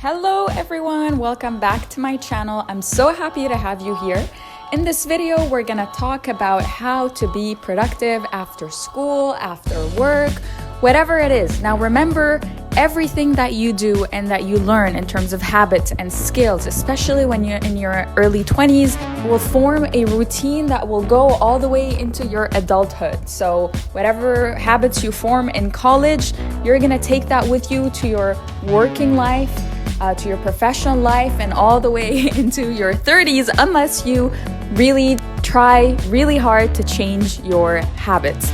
Hello everyone, welcome back to my channel. I'm so happy to have you here. In this video, we're gonna talk about how to be productive after school, after work, whatever it is. Now remember, everything that you do and that you learn in terms of habits and skills, especially when you're in your early 20s, will form a routine that will go all the way into your adulthood. So whatever habits you form in college, you're gonna take that with you to your working life, to your professional life, and all the way into your 30s, unless you really try really hard to change your habits.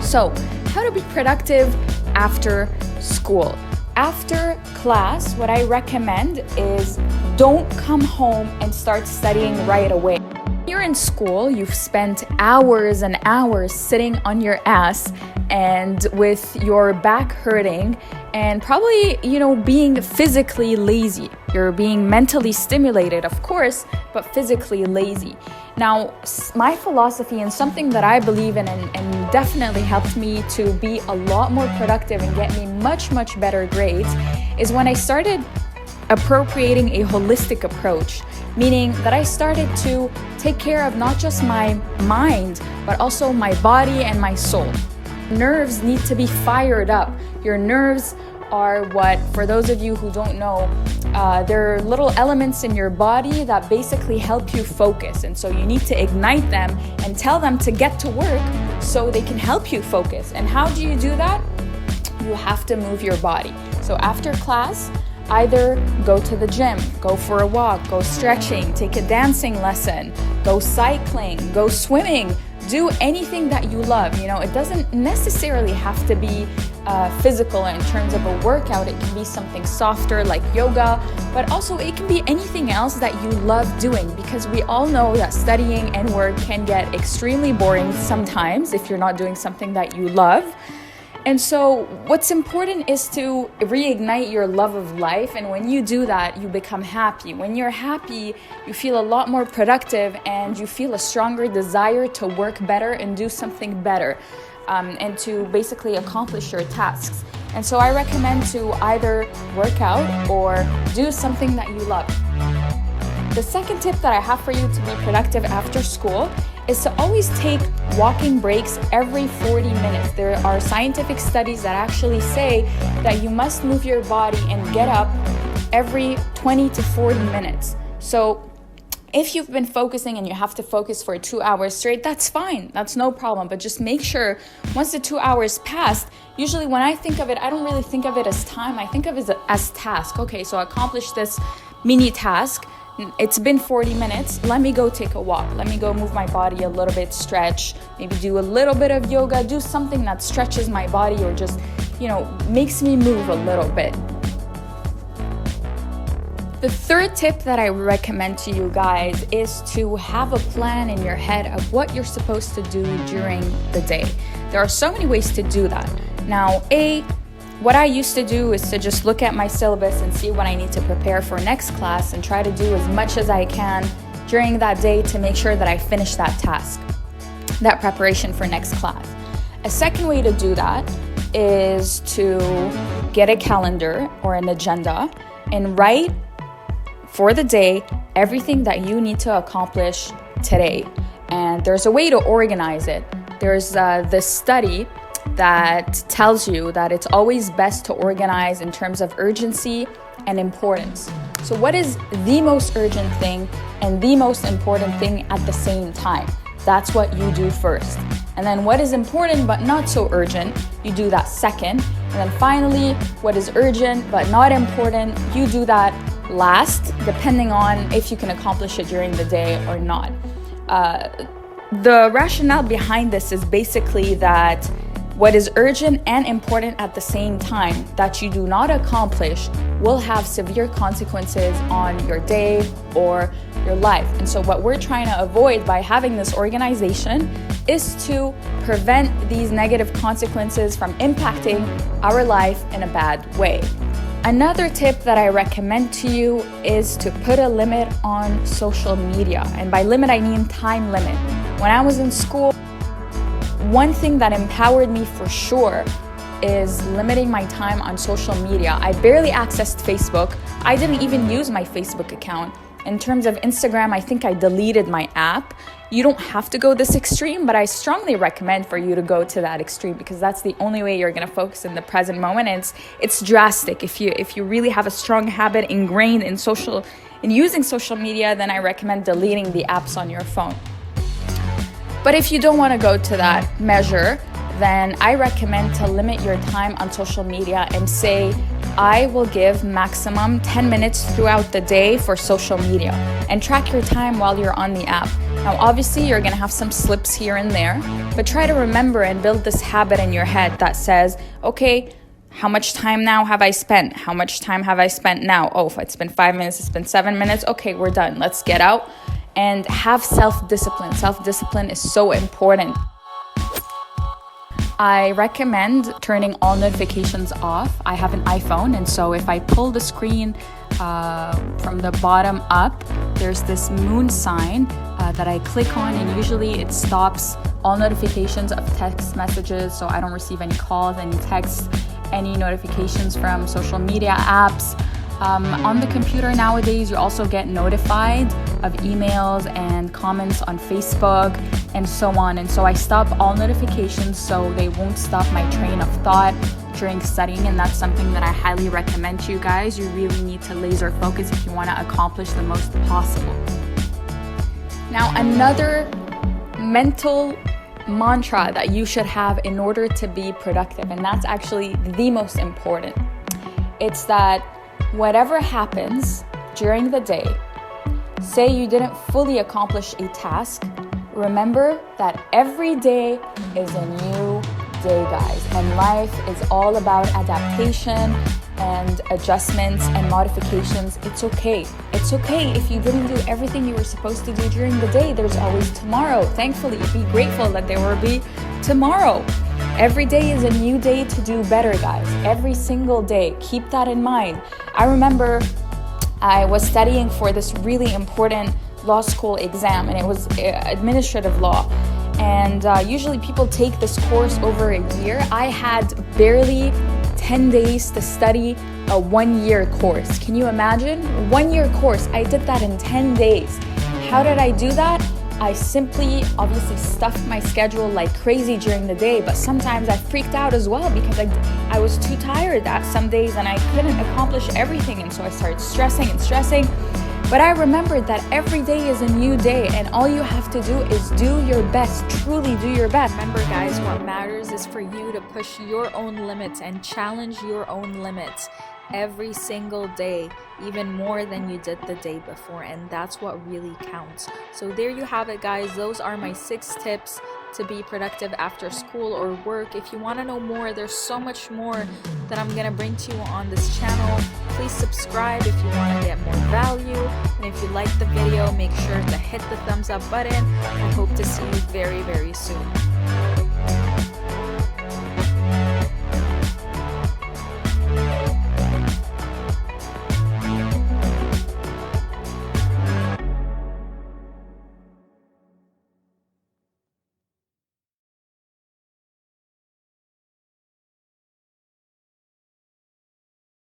So, how to be productive after school. After class, what I recommend is don't come home and start studying right away. You're in school, you've spent hours and hours sitting on your ass and with your back hurting and probably, being physically lazy. You're being mentally stimulated, of course, but physically lazy. Now, my philosophy and something that I believe in and definitely helped me to be a lot more productive and get me much, much better grades is when I started appropriating a holistic approach, meaning that I started to take care of not just my mind, but also my body and my soul. Nerves need to be fired up. Your nerves are what, for those of you who don't know, they're little elements in your body that basically help you focus. And so you need to ignite them and tell them to get to work so they can help you focus. And how do you do that? You have to move your body. So after class, either go to the gym, go for a walk, go stretching, take a dancing lesson, go cycling, go swimming, do anything that you love. It doesn't necessarily have to be physical in terms of a workout. It can be something softer like yoga, but also it can be anything else that you love doing, because we all know that studying and work can get extremely boring sometimes if you're not doing something that you love. And so what's important is to reignite your love of life. And when you do that, you become happy. When you're happy, you feel a lot more productive and you feel a stronger desire to work better and do something better, and to basically accomplish your tasks. And so I recommend to either work out or do something that you love. The second tip that I have for you to be productive after school is to always take walking breaks every 40 minutes. There are scientific studies that actually say that you must move your body and get up every 20 to 40 minutes. So if you've been focusing and you have to focus for 2 hours straight, that's fine. That's no problem. But just make sure once the 2 hours passed, usually when I think of it, I don't really think of it as time. I think of it as task. Okay, so I accomplished this mini task. It's been 40 minutes. Let me go take a walk. Let me go move my body a little bit, stretch, maybe do a little bit of yoga, do something that stretches my body or just, makes me move a little bit. The third tip that I recommend to you guys is to have a plan in your head of what you're supposed to do during the day. There are so many ways to do that. Now, what I used to do is to just look at my syllabus and see what I need to prepare for next class and try to do as much as I can during that day to make sure that I finish that task, that preparation for next class. A second way to do that is to get a calendar or an agenda and write for the day everything that you need to accomplish today. And there's a way to organize it. There's this study that tells you that it's always best to organize in terms of urgency and importance. So what is the most urgent thing and the most important thing at the same time? That's what you do first. And then what is important but not so urgent, you do that second. And then finally, what is urgent but not important, you do that last, depending on if you can accomplish it during the day or not. The rationale behind this is basically that what is urgent and important at the same time that you do not accomplish will have severe consequences on your day or your life. And so what we're trying to avoid by having this organization is to prevent these negative consequences from impacting our life in a bad way. Another tip that I recommend to you is to put a limit on social media. And by limit, I mean time limit. When I was in school, one thing that empowered me for sure is limiting my time on social media. I barely accessed Facebook. I didn't even use my Facebook account. In terms of Instagram, I think I deleted my app. You don't have to go this extreme, but I strongly recommend for you to go to that extreme, because that's the only way you're going to focus in the present moment. And it's drastic. If you really have a strong habit ingrained in using social media, then I recommend deleting the apps on your phone. But if you don't want to go to that measure, then I recommend to limit your time on social media and say, I will give maximum 10 minutes throughout the day for social media, and track your time while you're on the app. Now, obviously, you're gonna have some slips here and there, but try to remember and build this habit in your head that says, okay, how much time now have I spent? How much time have I spent now? Oh, if it's been 5 minutes, it's been 7 minutes. Okay, we're done. Let's get out and have self-discipline. Self-discipline is so important. I recommend turning all notifications off. I have an iPhone, and so if I pull the screen from the bottom up, there's this moon sign that I click on, and usually it stops all notifications of text messages, so I don't receive any calls, any texts, any notifications from social media apps. On the computer nowadays, you also get notified of emails and comments on Facebook and so on. And so I stop all notifications so they won't stop my train of thought during studying. And that's something that I highly recommend to you guys. You really need to laser focus if you want to accomplish the most possible. Now, another mental mantra that you should have in order to be productive, and that's actually the most important. It's that whatever happens during the day, say you didn't fully accomplish a task, remember that every day is a new day, guys. And life is all about adaptation and adjustments and modifications. It's okay. It's okay if you didn't do everything you were supposed to do during the day. There's always tomorrow. Thankfully, be grateful that there will be tomorrow. Every day is a new day to do better, guys. Every single day. Keep that in mind. I remember I was studying for this really important law school exam, and it was administrative law. And usually people take this course over a year. I had barely 10 days to study a 1-year course. Can you imagine? 1-year course. I did that in 10 days. How did I do that? I simply, obviously, stuffed my schedule like crazy during the day, but sometimes I freaked out as well because I was too tired that some days and I couldn't accomplish everything, and so I started stressing. But I remembered that every day is a new day, and all you have to do is do your best, truly do your best. Remember, guys, what matters is for you to push your own limits and challenge your own limits every single day, even more than you did the day before, and that's what really counts. So there you have it, guys. Those are my 6 tips to be productive after school or work. If you want to know more, there's so much more that I'm gonna bring to you on this channel. Please subscribe if you want to get more value, and if you like the video, make sure to hit the thumbs up button. I hope to see you very, very soon.